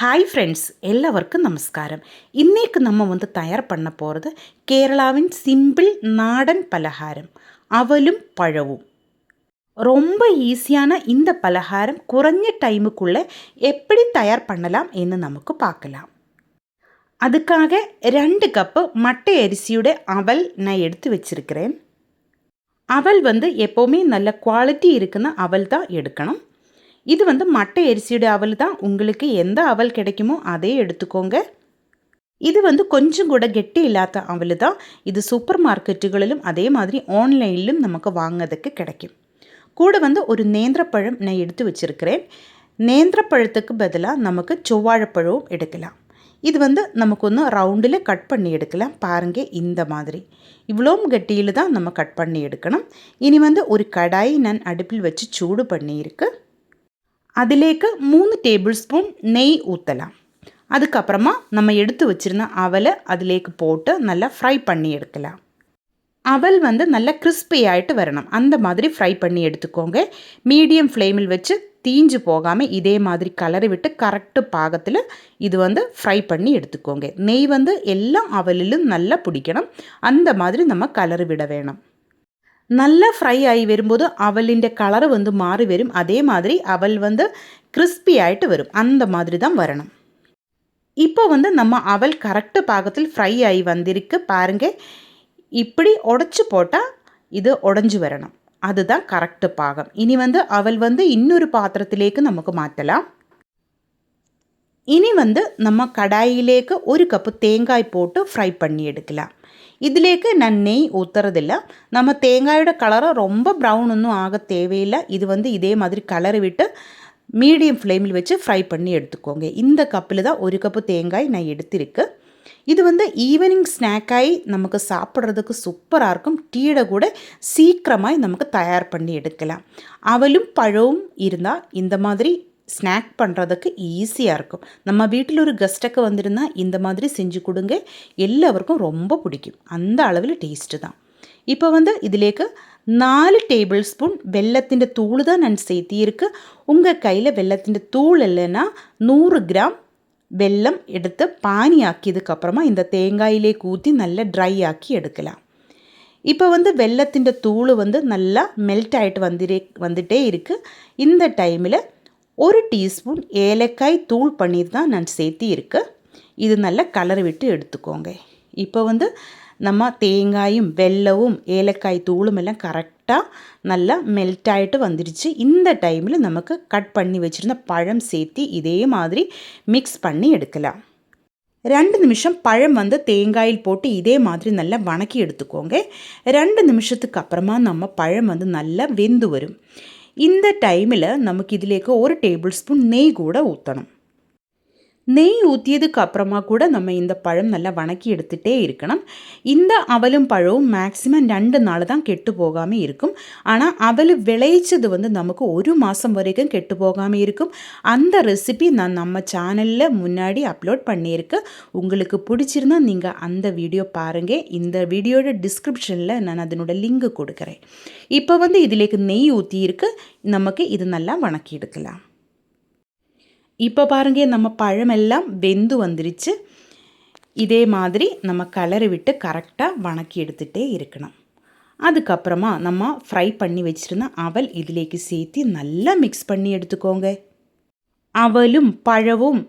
Hi friends, எல்லாருக்கும் நமஸ்காரம். இன்றைக்கு நம்ம தயார் பண்ண போகிறது கேரளாவின் சிம்பிள் நாடன் பலகாரம் அவலும் பழவும். ரொம்ப ஈஸியான இந்த பலகாரம் குறைஞ்ச டைமுக்குள்ளே எப்படி தயார் பண்ணலாம் என்று நமக்கு பார்க்கலாம். அதுக்காக 2 கப்பு மட்டை அரிசியோட அவல் நான் எடுத்து வச்சிருக்கிறேன். அவல் எப்போவுமே நல்ல குவாலிட்டி இருக்குன்னு அவல் தான் எடுக்கணும். இது மட்டை அரிசியோட அவல் தான். உங்களுக்கு எந்த அவல் கிடைக்குமோ அதே எடுத்துக்கோங்க. இது கொஞ்சம் கூட கெட்டி இல்லாத அவல் தான். இது சூப்பர் மார்க்கெட்டுகளிலும் அதே மாதிரி ஆன்லைனிலும் நமக்கு வாங்கிறதுக்கு கிடைக்கும். கூட ஒரு நேந்திரப்பழம் நான் எடுத்து வச்சுருக்கிறேன். நேந்திரப்பழத்துக்கு பதிலாக நமக்கு செவ்வாழைப்பழமும் எடுக்கலாம். இது நமக்கு ஒன்று ரவுண்டில் கட் பண்ணி எடுக்கலாம். பாருங்கள், இந்த மாதிரி இவ்வளோ கட்டியில் தான் நம்ம கட் பண்ணி எடுக்கணும். இனி ஒரு கடாய் நான் அடுப்பில் வச்சு சூடு பண்ணியிருக்கு. அதிலேக்கு 3 டேபிள் ஸ்பூன் நெய் ஊற்றலாம். அதுக்கப்புறமா நம்ம எடுத்து வச்சுருந்த அவலை அதிலேக்கு போட்டு நல்லா ஃப்ரை பண்ணி எடுக்கலாம். அவல் நல்லா கிறிஸ்பி ஆகிட்டு வரணும். அந்த மாதிரி ஃப்ரை பண்ணி எடுத்துக்கோங்க. மீடியம் ஃப்ளேமில் வச்சு தீஞ்சு போகாமல் இதே மாதிரி கலரி விட்டு கரெக்டு பாகத்தில் இது ஃப்ரை பண்ணி எடுத்துக்கோங்க. நெய் எல்லா அவலிலும் நல்லா பிடிக்கணும். அந்த மாதிரி நம்ம கலரி விட வேணும். நல்லா ஃப்ரை ஆகி வரும்போது அவலிൻ്റെ കളർ மாறி வரும். அதே மாதிரி அவல் கிறிஸ்பி ஆகிட்டு வரும். அந்த மாதிரி தான் வரணும். இப்போ நம்ம அவல் கரெக்டு பாகத்தில் ஃப்ரை ஆகி வந்திருக்கு. பாருங்கள், இப்படி உடச்சி போட்டால் இது உடஞ்சி வரணும். அதுதான் கரெக்டு பாகம். இனி அவல் இன்னொரு பாத்திரத்திலேக்கு நமக்கு மாற்றலாம். இனி நம்ம கடாயிலேக்கு 1 கப்பு தேங்காய் போட்டு ஃப்ரை பண்ணி எடுக்கலாம். இதிலேக்கு நான் நெய் ஊற்றுறதில்ல. நம்ம தேங்காயோட கலரை ரொம்ப ப்ரௌன் ஒன்றும் ஆக தேவையில்லை. இது இதே மாதிரி கலரை விட்டு மீடியம் ஃப்ளேமில் வச்சு ஃப்ரை பண்ணி எடுத்துக்கோங்க. இந்த கப்பில் தான் 1 கப்பு தேங்காய் நான் எடுத்திருக்கு. இது ஈவினிங் ஸ்நாக்காகி நமக்கு சாப்பிட்றதுக்கு சூப்பராக இருக்கும். டீயை கூட சீக்கிரமாக நமக்கு தயார் பண்ணி எடுக்கலாம். அவலும் பழவும் இருந்தால் இந்த மாதிரி ஸ்நாக் பண்ணுறதுக்கு ஈஸியாக இருக்கும். நம்ம வீட்டில் ஒரு கெஸ்ட்டுக்கு வந்திருந்தால் இந்த மாதிரி செஞ்சு கொடுங்க. எல்லாருக்கும் ரொம்ப பிடிக்கும். அந்த அளவில் டேஸ்ட்டு தான். இப்போ இதிலேக்கு 4 டேபிள் ஸ்பூன் வெல்லத்திൻ്റെ தூள் தான் நான் சேர்த்தியிருக்கு. உங்கள் கையில் வெல்லத்திൻ്റെ தூள் இல்லைன்னா 100 கிராம் வெல்லம் எடுத்து பானி ஆக்கியதுக்கப்புறமா இந்த தேங்காயிலே ஊற்றி நல்லா ட்ரை ஆக்கி எடுக்கலாம். இப்போ வெல்லத்திൻ്റെ தூள் நல்லா மெல்ட் ஆகிட்டு வந்துட்டே இருக்குது. இந்த டைமில் 1 டீஸ்பூன் ஏலக்காய் தூள் பன்னீர் தான் நான் சேர்த்தி இருக்கு. இது நல்லா கலர் விட்டு எடுத்துக்கோங்க. இப்போ நம்ம தேங்காயும் வெல்லவும் ஏலக்காய் தூளும் எல்லாம் கரெக்டாக நல்லா மெல்ட் ஆகிட்டு வந்துடுச்சு. இந்த டைமில் நமக்கு கட் பண்ணி வச்சுருந்த பழம் சேர்த்தி இதே மாதிரி மிக்ஸ் பண்ணி எடுக்கலாம். 2 நிமிஷம் பழம் தேங்காயில் போட்டு இதே மாதிரி நல்லா வணக்கி எடுத்துக்கோங்க. 2 நிமிஷத்துக்கு அப்புறமா நம்ம பழம் நல்லா வெந்து வரும். இந்த டைமில் நமக்கு இதிலேக்கு 1 டேபிள் ஸ்பூன் நெய் கூட ஊற்றணும். நெய் ஊற்றியதுக்கு அப்புறமா கூட நம்ம இந்த பழம் நல்லா வணக்கி எடுத்துகிட்டே இருக்கணும். இந்த அவலும் பழமும் மேக்ஸிமம் 2 நாள் தான் கெட்டு போகாமல் இருக்கும். ஆனால் அவல் விளைச்சது நமக்கு 1 மாதம் வரைக்கும் கெட்டு போகாமல் இருக்கும். அந்த ரெசிபி நான் நம்ம சேனலில் முன்னாடி அப்லோட் பண்ணியிருக்கேன். உங்களுக்கு பிடிச்சிருந்தா நீங்கள் அந்த வீடியோ பாருங்கள். இந்த வீடியோட டிஸ்கிரிப்ஷனில் நான் அதனோட லிங்க் கொடுக்குறேன். இப்போ இதிலேக்கு நெய் ஊற்றியிருக்கு. நமக்கு இது நல்லா வணக்கி எடுக்கலாம். இப்போ பாருங்கள், நம்ம பழமெல்லாம் வெந்து வந்துருச்சு. இதே மாதிரி நம்ம கலரை விட்டு கரெக்டாக வணக்கி எடுத்துகிட்டே இருக்கணும். அதுக்கப்புறமா நம்ம ஃப்ரை பண்ணி வச்சுருந்த அவல் இதிலேக்கு சேர்த்து நல்லா மிக்ஸ் பண்ணி எடுத்துக்கோங்க. அவலும் பழவும்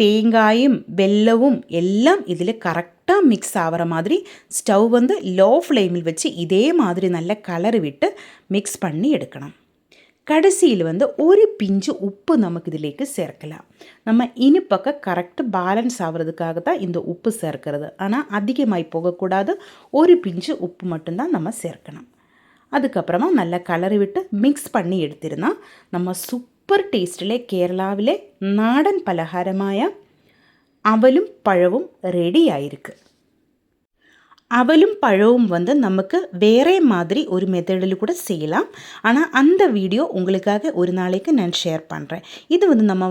தேங்காயும் வெல்லவும் எல்லாம் இதில் கரெக்டாக மிக்ஸ் ஆகிற மாதிரி ஸ்டவ் லோ ஃப்ளேமில் வச்சு இதே மாதிரி நல்லா கலரை விட்டு மிக்ஸ் பண்ணி எடுக்கணும். கடைசியில் 1 பிஞ்சு உப்பு நமக்கு இதிலேக்கு சேர்க்கலாம். நம்ம இனிப்பக்க கரெக்டு பேலன்ஸ் ஆகிறதுக்காக தான் இந்த உப்பு சேர்க்கிறது. ஆனால் அதிகமாகி போகக்கூடாது. 1 பிஞ்சு உப்பு மட்டும்தான் நம்ம சேர்க்கணும். அதுக்கப்புறமா நல்லா கலரி விட்டு மிக்ஸ் பண்ணி எடுத்திருந்தால் நம்ம சூப்பர் டேஸ்ட்டிலே கேரளாவிலே நாடன் பலகாரമായ அவலும் பழவும் ரெடி ஆயிருக்கு. அவலும் பழவும் நமக்கு வேறே மாதிரி ஒரு மெத்தடில் கூட செய்யலாம். ஆனால் அந்த வீடியோ உங்களுக்காக ஒரு நாளைக்கு நான் ஷேர் பண்ணுறேன். இது நம்ம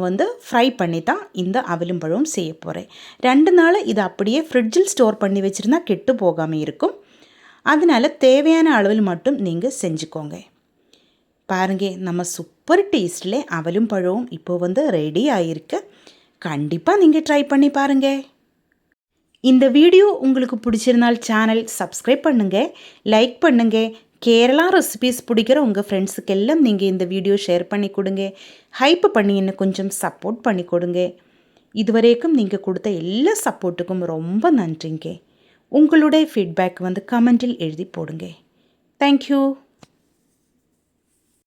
ஃப்ரை பண்ணி தான் இந்த அவலும் பழவும் செய்ய போகிறேன். 2 நாள் இது அப்படியே ஃப்ரிட்ஜில் ஸ்டோர் பண்ணி வச்சுருந்தா கெட்டு போகாமல் இருக்கும். அதனால் தேவையான அளவில் மட்டும் நீங்கள் செஞ்சுக்கோங்க. பாருங்க, நம்ம சூப்பர் டேஸ்ட்டில் அவலும் பழவும் இப்போ ரெடி ஆகிருக்கு. கண்டிப்பாக நீங்கள் ட்ரை பண்ணி பாருங்கள். இந்த வீடியோ உங்களுக்கு பிடிச்சிருந்தால் சேனல் சப்ஸ்கிரைப் பண்ணுங்கள், லைக் பண்ணுங்கள். கேரளா ரெசிபீஸ் பிடிக்கிற உங்கள் ஃப்ரெண்ட்ஸுக்கு எல்லாம் நீங்கள் இந்த வீடியோ ஷேர் பண்ணி கொடுங்க. ஹைப் பண்ணி இன்னும் கொஞ்சம் சப்போர்ட் பண்ணி கொடுங்க. இதுவரைக்கும் நீங்கள் கொடுத்த எல்லா சப்போர்ட்டுக்கும் ரொம்ப நன்றிங்க. உங்களுடைய ஃபீட்பேக் வந்து கமெண்டில் எழுதி போடுங்க. தேங்க்யூ.